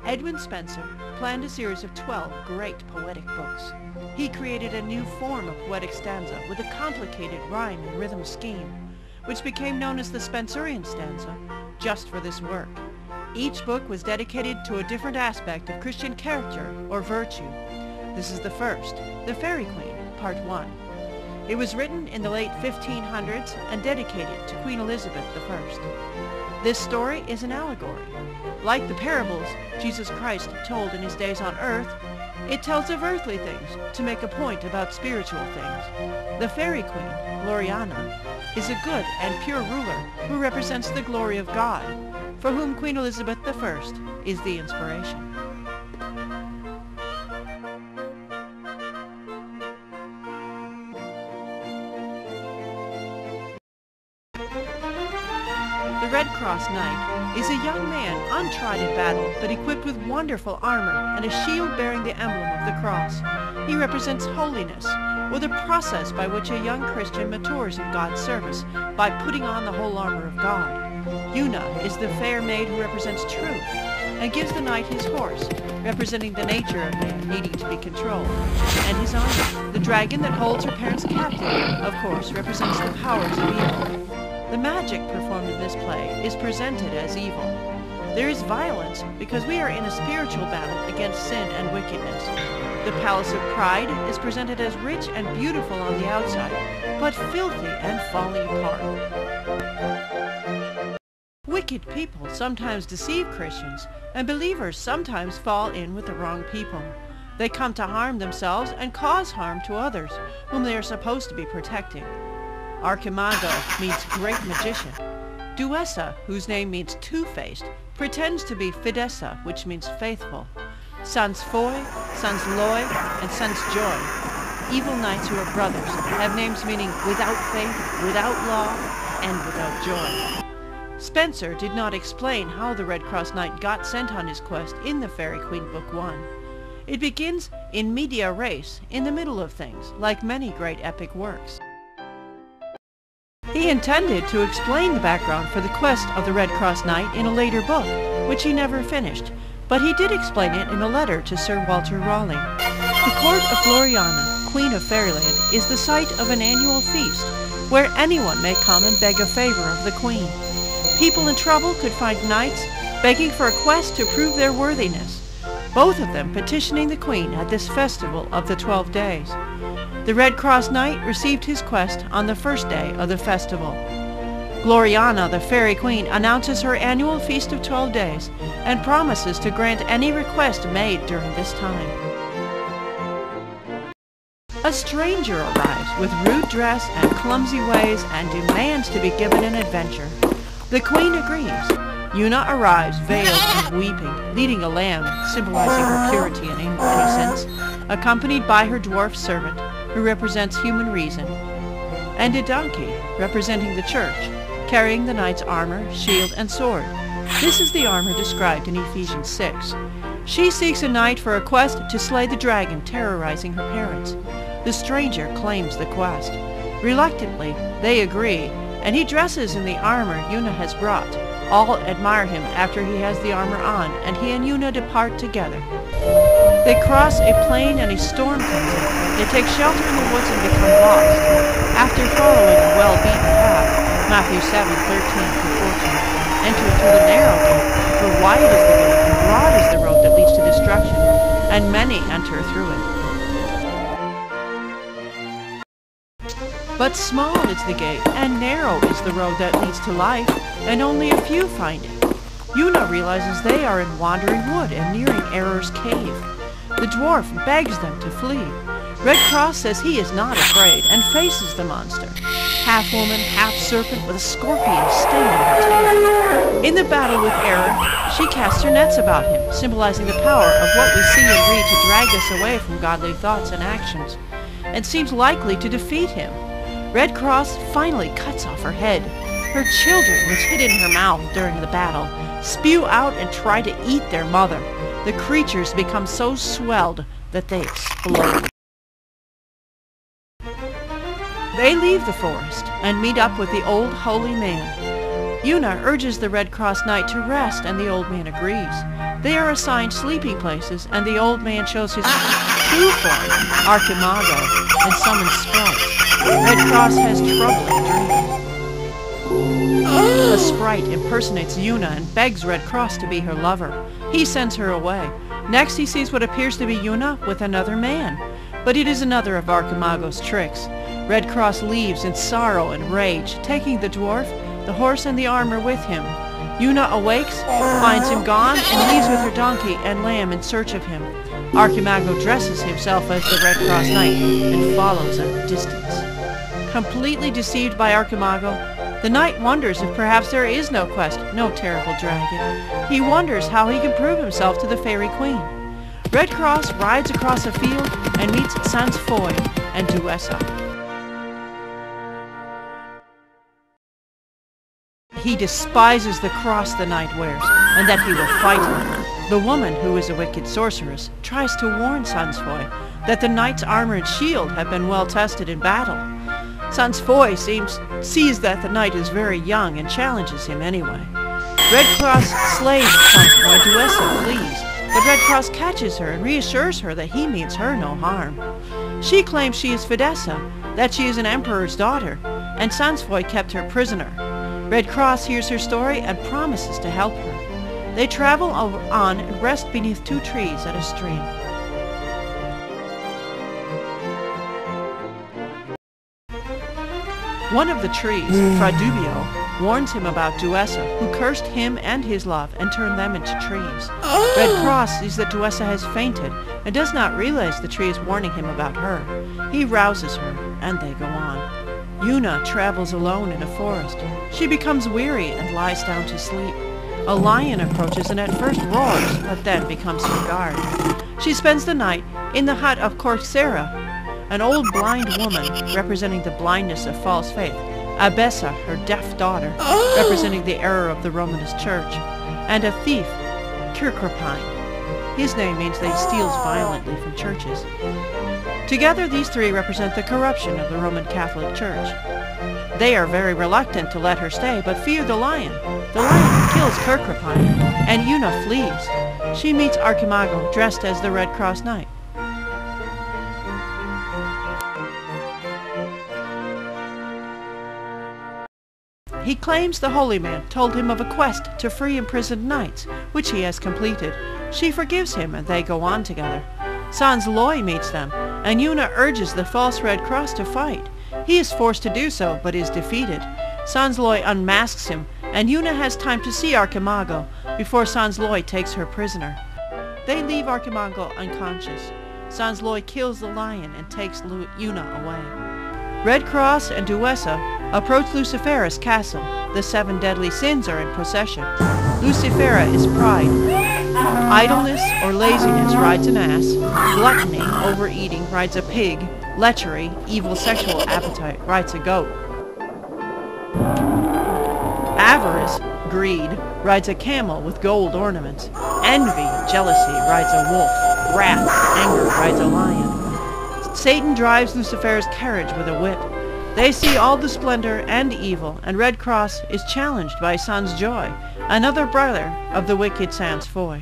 Edmund Spenser planned a series of 12 great poetic books. He created a new form of poetic stanza with a complicated rhyme and rhythm scheme, which became known as the Spenserian stanza, just for this work. Each book was dedicated to a different aspect of Christian character or virtue. This is the first, The Faerie Queene, Part 1. It was written in the late 1500s and dedicated to Queen Elizabeth I. This story is an allegory. Like the parables Jesus Christ told in his days on earth, it tells of earthly things to make a point about spiritual things. The Faerie Queene, Gloriana, is a good and pure ruler who represents the glory of God, for whom Queen Elizabeth I is the inspiration. The Red Cross Knight is a young man untried in battle, but equipped with wonderful armor and a shield bearing the emblem of the cross. He represents holiness, or the process by which a young Christian matures in God's service by putting on the whole armor of God. Una is the fair maid who represents truth, and gives the knight his horse, representing the nature of man needing to be controlled, and his armor. The dragon that holds her parents captive, of course, represents the powers of evil. The magic performed in this play is presented as evil. There is violence because we are in a spiritual battle against sin and wickedness. The Palace of Pride is presented as rich and beautiful on the outside, but filthy and falling apart. Wicked people sometimes deceive Christians, and believers sometimes fall in with the wrong people. They come to harm themselves and cause harm to others, whom they are supposed to be protecting. Archimago means great magician. Duessa, whose name means two-faced, pretends to be Fidessa, which means faithful. Sans Foy, Sans Loy, and Sans Joy, evil knights who are brothers, have names meaning without faith, without law, and without joy. Spenser did not explain how the Red Cross Knight got sent on his quest in the Faerie Queene Book 1. It begins in media res, in the middle of things, like many great epic works. He intended to explain the background for the quest of the Red Cross Knight in a later book, which he never finished, but he did explain it in a letter to Sir Walter Raleigh. The court of Gloriana, Queen of Fairyland, is the site of an annual feast, where anyone may come and beg a favor of the Queen. People in trouble could find knights begging for a quest to prove their worthiness, both of them petitioning the Queen at this festival of the 12 days. The Red Cross Knight received his quest on the first day of the festival. Gloriana, the Faerie Queen, announces her annual feast of 12 days and promises to grant any request made during this time. A stranger arrives with rude dress and clumsy ways and demands to be given an adventure. The Queen agrees. Una arrives veiled and weeping, leading a lamb, symbolizing her purity and innocence, accompanied by her dwarf servant, who represents human reason, and a donkey, representing the church, carrying the knight's armor, shield, and sword. This is the armor described in Ephesians 6. She seeks a knight for a quest to slay the dragon terrorizing her parents. The stranger claims the quest. Reluctantly, they agree, and he dresses in the armor Una has brought. All admire him after he has the armor on, and he and Una depart together. They cross a plain and a storm comes in. They take shelter in the woods and become lost. After following a well-beaten path, Matthew 7:13-14, enter through the narrow gate, for wide is the gate and broad is the road that leads to destruction, and many enter through it. But small is the gate, and narrow is the road that leads to life, and only a few find it. Una realizes they are in Wandering Wood and nearing Error's Cave. The dwarf begs them to flee. Red Cross says he is not afraid and faces the monster. Half woman, half serpent with a scorpion sting in her tail. In the battle with Error, she casts her nets about him, symbolizing the power of what we see and read to drag us away from godly thoughts and actions, and seems likely to defeat him. Red Cross finally cuts off her head. Her children, which hid in her mouth during the battle, spew out and try to eat their mother. The creatures become so swelled that they explode. They leave the forest and meet up with the old holy man. Una urges the Red Cross Knight to rest, and the old man agrees. They are assigned sleeping places, and the old man shows his true form, Archimago, and summons sprites. Red Cross has trouble in dreams. A sprite impersonates Una and begs Red Cross to be her lover. He sends her away. Next he sees what appears to be Una with another man. But it is another of Archimago's tricks. Red Cross leaves in sorrow and rage, taking the dwarf, the horse, and the armor with him. Una awakes, finds him gone, and leaves with her donkey and lamb in search of him. Archimago dresses himself as the Red Cross Knight and follows at a distance. Completely deceived by Archimago, the knight wonders if perhaps there is no quest, no terrible dragon. He wonders how he can prove himself to the Faerie Queen. Red Cross rides across a field and meets Sans Foy and Duessa. He despises the cross the knight wears, and that he will fight him. The woman, who is a wicked sorceress, tries to warn Sans Foy that the knight's armor and shield have been well tested in battle. Sans Foy sees that the knight is very young and challenges him anyway. Red Cross slays Sans Foy and Duessa flees, but Red Cross catches her and reassures her that he means her no harm. She claims she is Fidessa, that she is an emperor's daughter, and Sans Foy kept her prisoner. Red Cross hears her story and promises to help her. They travel on and rest beneath 2 trees at a stream. One of the trees, Fradubio, warns him about Duessa, who cursed him and his love and turned them into trees. Red Cross sees that Duessa has fainted and does not realize the tree is warning him about her. He rouses her, and they go on. Una travels alone in a forest. She becomes weary and lies down to sleep. A lion approaches and at first roars, but then becomes her guard. She spends the night in the hut of Corcera, an old blind woman representing the blindness of false faith, Abessa, her deaf daughter, representing the error of the Romanist Church, and a thief, Kirkrapine. His name means that he steals violently from churches. Together these 3 represent the corruption of the Roman Catholic Church. They are very reluctant to let her stay, but fear the lion. The lion kills Kirkrapine, and Una flees. She meets Archimago, dressed as the Red Cross Knight. He claims the holy man told him of a quest to free imprisoned knights, which he has completed. She forgives him, and they go on together. Sans Loy meets them, and Una urges the false Red Cross to fight. He is forced to do so, but is defeated. Sans Loy unmasks him, and Una has time to see Archimago before Sans Loy takes her prisoner. They leave Archimago unconscious. Sans Loy kills the lion and takes Una away. Red Cross and Duessa approach Lucifera's castle. The 7 deadly sins are in procession. Lucifera is pride. Idleness or laziness rides an ass. Gluttony, overeating, rides a pig. Lechery, evil sexual appetite, rides a goat. Avarice, greed, rides a camel with gold ornaments. Envy, jealousy, rides a wolf. Wrath, anger, rides a lion. Satan drives Lucifera's carriage with a whip. They see all the splendor and evil, and Red Cross is challenged by Sans Joy, another brother of the wicked Sans Foy.